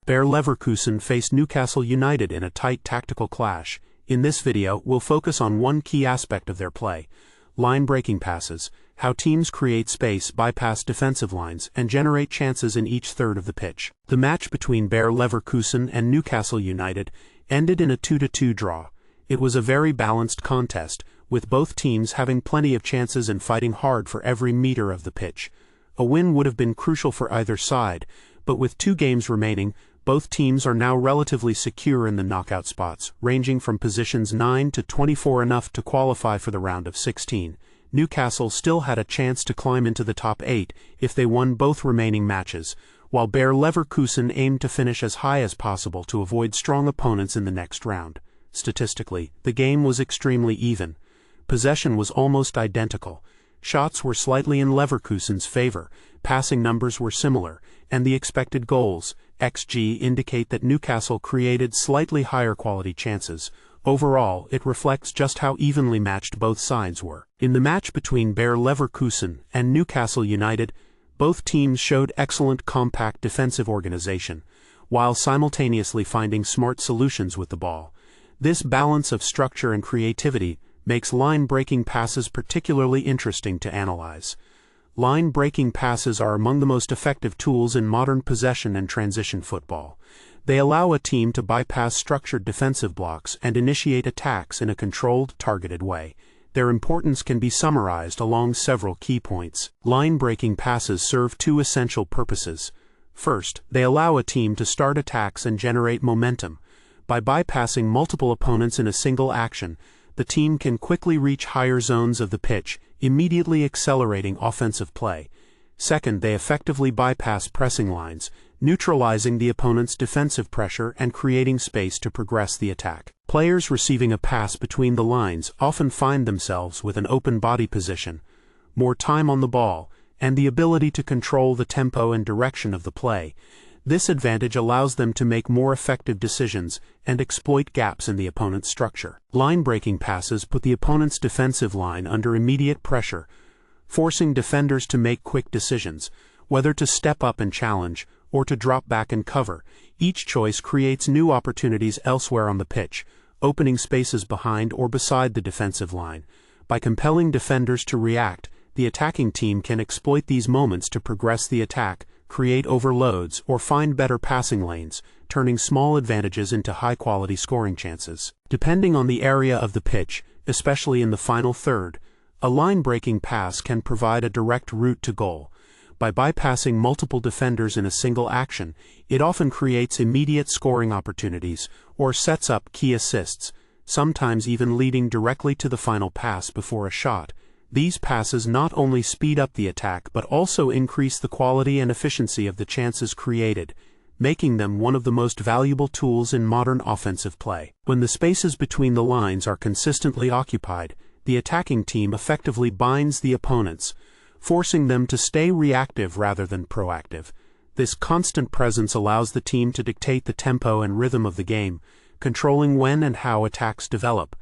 Bayer Leverkusen faced Newcastle United in a tight tactical clash. In this video, we'll focus on one key aspect of their play: line-breaking passes, how teams create space, bypass defensive lines, and generate chances in each third of the pitch. The match between Bayer Leverkusen and Newcastle United ended in a 2-2 draw. It was a very balanced contest, with both teams having plenty of chances and fighting hard for every meter of the pitch. A win would have been crucial for either side, but with 2 games remaining, both teams are now relatively secure in the knockout spots, ranging from positions 9 to 24, enough to qualify for the round of 16. Newcastle still had a chance to climb into the top 8 if they won both remaining matches, while Bayer Leverkusen aimed to finish as high as possible to avoid strong opponents in the next round. Statistically, the game was extremely even. Possession was almost identical. Shots were slightly in Leverkusen's favor, passing numbers were similar, and the expected goals, XG, indicate that Newcastle created slightly higher quality chances. Overall, it reflects just how evenly matched both sides were. In the match between Bayer Leverkusen and Newcastle United, both teams showed excellent compact defensive organization, while simultaneously finding smart solutions with the ball. This balance of structure and creativity makes line-breaking passes particularly interesting to analyze. Line-breaking passes are among the most effective tools in modern possession and transition football. They allow a team to bypass structured defensive blocks and initiate attacks in a controlled, targeted way. Their importance can be summarized along several key points. Line-breaking passes serve 2 essential purposes. First, they allow a team to start attacks and generate momentum. By bypassing multiple opponents in a single action, the team can quickly reach higher zones of the pitch, immediately accelerating offensive play. Second, they effectively bypass pressing lines, neutralizing the opponent's defensive pressure and creating space to progress the attack. Players receiving a pass between the lines often find themselves with an open body position, more time on the ball, and the ability to control the tempo and direction of the play. This advantage allows them to make more effective decisions and exploit gaps in the opponent's structure. Line-breaking passes put the opponent's defensive line under immediate pressure, forcing defenders to make quick decisions, whether to step up and challenge or to drop back and cover. Each choice creates new opportunities elsewhere on the pitch, opening spaces behind or beside the defensive line. By compelling defenders to react, the attacking team can exploit these moments to progress the attack, create overloads, or find better passing lanes, turning small advantages into high-quality scoring chances. Depending on the area of the pitch, especially in the final third, a line-breaking pass can provide a direct route to goal. By bypassing multiple defenders in a single action, it often creates immediate scoring opportunities or sets up key assists, sometimes even leading directly to the final pass before a shot. These passes not only speed up the attack but also increase the quality and efficiency of the chances created, making them one of the most valuable tools in modern offensive play. When the spaces between the lines are consistently occupied, the attacking team effectively binds the opponents, forcing them to stay reactive rather than proactive. This constant presence allows the team to dictate the tempo and rhythm of the game, controlling when and how attacks develop.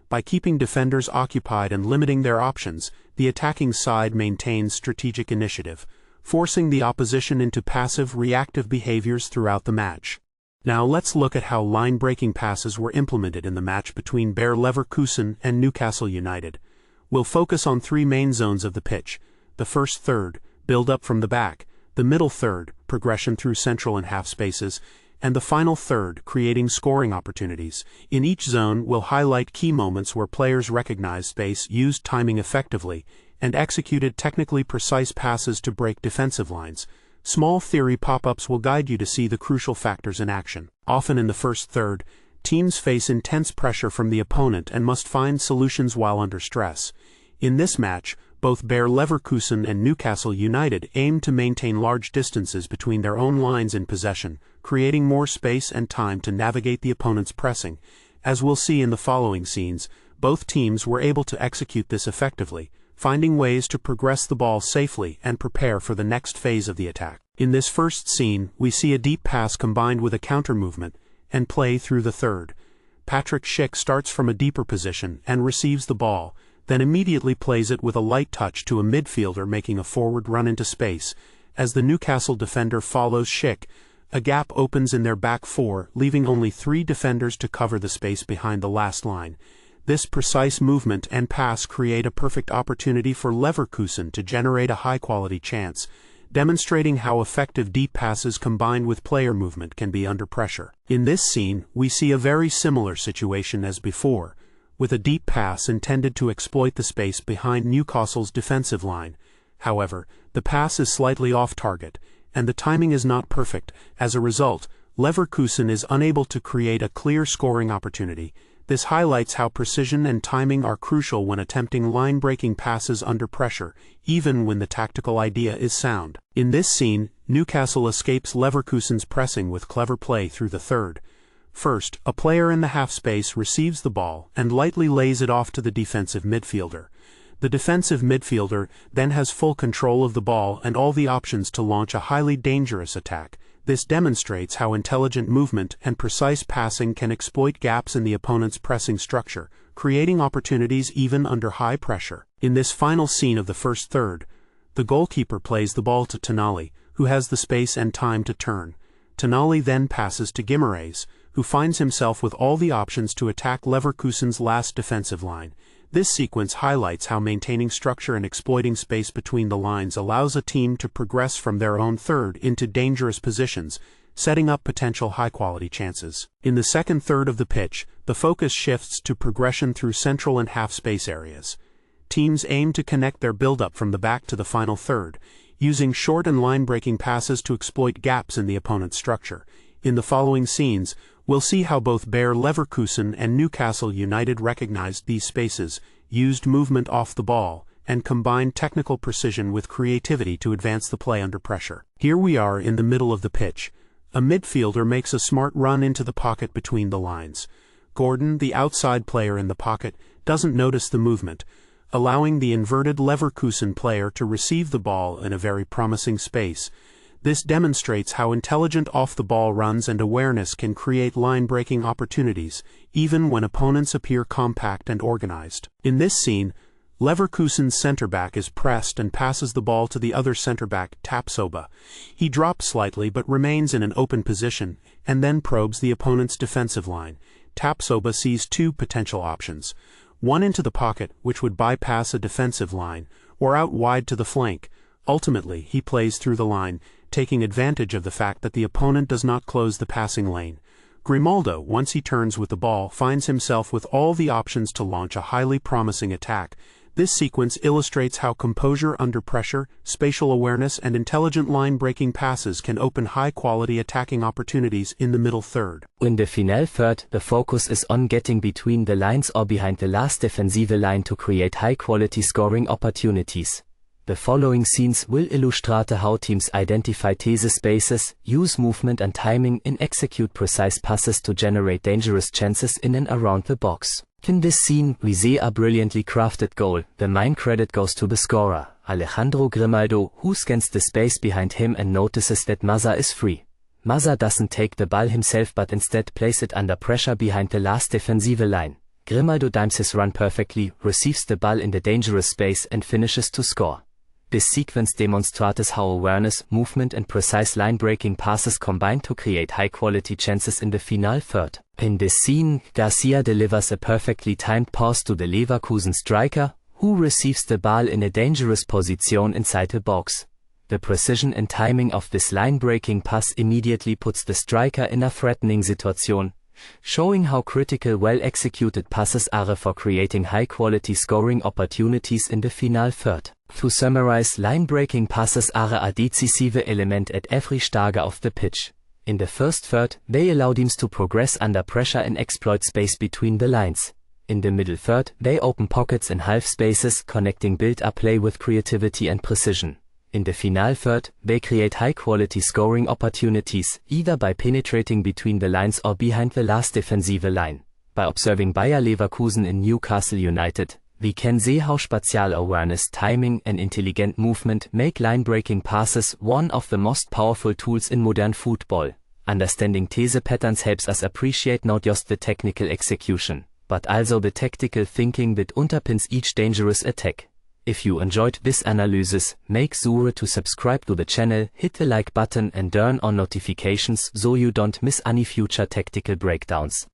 By keeping defenders occupied and limiting their options, the attacking side maintains strategic initiative, forcing the opposition into passive, reactive behaviors throughout the match. Now let's look at how line-breaking passes were implemented in the match between Bayer Leverkusen and Newcastle United. We'll focus on 3 main zones of the pitch: the first third, build up from the back; the middle third, progression through central and half spaces; and the final third, creating scoring opportunities. In each zone, we'll highlight key moments where players recognized space, used timing effectively, and executed technically precise passes to break defensive lines. Small theory pop-ups will guide you to see the crucial factors in action. Often in the first third, teams face intense pressure from the opponent and must find solutions while under stress. In this match, both Bayer Leverkusen and Newcastle United aimed to maintain large distances between their own lines in possession, creating more space and time to navigate the opponent's pressing. As we'll see in the following scenes, both teams were able to execute this effectively, finding ways to progress the ball safely and prepare for the next phase of the attack. In this first scene, we see a deep pass combined with a counter-movement and play through the third. Patrick Schick starts from a deeper position and receives the ball, then immediately plays it with a light touch to a midfielder making a forward run into space. As the Newcastle defender follows Schick, a gap opens in their back four, leaving only 3 defenders to cover the space behind the last line. This precise movement and pass create a perfect opportunity for Leverkusen to generate a high-quality chance, demonstrating how effective deep passes combined with player movement can be under pressure. In this scene, we see a very similar situation as before, with a deep pass intended to exploit the space behind Newcastle's defensive line. However, the pass is slightly off target, and the timing is not perfect. As a result, Leverkusen is unable to create a clear scoring opportunity. This highlights how precision and timing are crucial when attempting line-breaking passes under pressure, even when the tactical idea is sound. In this scene, Newcastle escapes Leverkusen's pressing with clever play through the third. First, a player in the half-space receives the ball and lightly lays it off to the defensive midfielder. The defensive midfielder then has full control of the ball and all the options to launch a highly dangerous attack. This demonstrates how intelligent movement and precise passing can exploit gaps in the opponent's pressing structure, creating opportunities even under high pressure. In this final scene of the first third, the goalkeeper plays the ball to Tonali, who has the space and time to turn. Tonali then passes to Guimaraes, who finds himself with all the options to attack Leverkusen's last defensive line. This sequence highlights how maintaining structure and exploiting space between the lines allows a team to progress from their own third into dangerous positions, setting up potential high-quality chances. In the second third of the pitch, the focus shifts to progression through central and half-space areas. Teams aim to connect their build-up from the back to the final third, using short and line-breaking passes to exploit gaps in the opponent's structure. In the following scenes, we'll see how both Bayer Leverkusen and Newcastle United recognized these spaces, used movement off the ball, and combined technical precision with creativity to advance the play under pressure. Here we are in the middle of the pitch. A midfielder makes a smart run into the pocket between the lines. Gordon, the outside player in the pocket, doesn't notice the movement, allowing the inverted Leverkusen player to receive the ball in a very promising space. This demonstrates how intelligent off-the-ball runs and awareness can create line-breaking opportunities, even when opponents appear compact and organized. In this scene, Leverkusen's center-back is pressed and passes the ball to the other center-back, Tapsoba. He drops slightly but remains in an open position, and then probes the opponent's defensive line. Tapsoba sees 2 potential options: one into the pocket, which would bypass a defensive line, or out wide to the flank. Ultimately, he plays through the line, taking advantage of the fact that the opponent does not close the passing lane. Grimaldo, once he turns with the ball, finds himself with all the options to launch a highly promising attack. This sequence illustrates how composure under pressure, spatial awareness, and intelligent line-breaking passes can open high-quality attacking opportunities in the middle third. In the final third, the focus is on getting between the lines or behind the last defensive line to create high-quality scoring opportunities. The following scenes will illustrate how teams identify these spaces, use movement and timing, and execute precise passes to generate dangerous chances in and around the box. In this scene, we see a brilliantly crafted goal. The main credit goes to the scorer, Alejandro Grimaldo, who scans the space behind him and notices that Maza is free. Maza doesn't take the ball himself but instead places it under pressure behind the last defensive line. Grimaldo times his run perfectly, receives the ball in the dangerous space and finishes to score. This sequence demonstrates how awareness, movement and precise line-breaking passes combine to create high-quality chances in the final third. In this scene, Garcia delivers a perfectly timed pass to the Leverkusen striker, who receives the ball in a dangerous position inside the box. The precision and timing of this line-breaking pass immediately puts the striker in a threatening situation, showing how critical well-executed passes are for creating high-quality scoring opportunities in the final third. To summarize, line-breaking passes are a decisive element at every stage of the pitch. In the first third, they allow teams to progress under pressure and exploit space between the lines. In the middle third, they open pockets and half spaces, connecting build-up play with creativity and precision. In the final third, they create high-quality scoring opportunities, either by penetrating between the lines or behind the last defensive line. By observing Bayer Leverkusen and Newcastle United, we can see how spatial awareness, timing and intelligent movement make line-breaking passes one of the most powerful tools in modern football. Understanding these patterns helps us appreciate not just the technical execution, but also the tactical thinking that underpins each dangerous attack. If you enjoyed this analysis, make sure to subscribe to the channel, hit the like button and turn on notifications so you don't miss any future tactical breakdowns.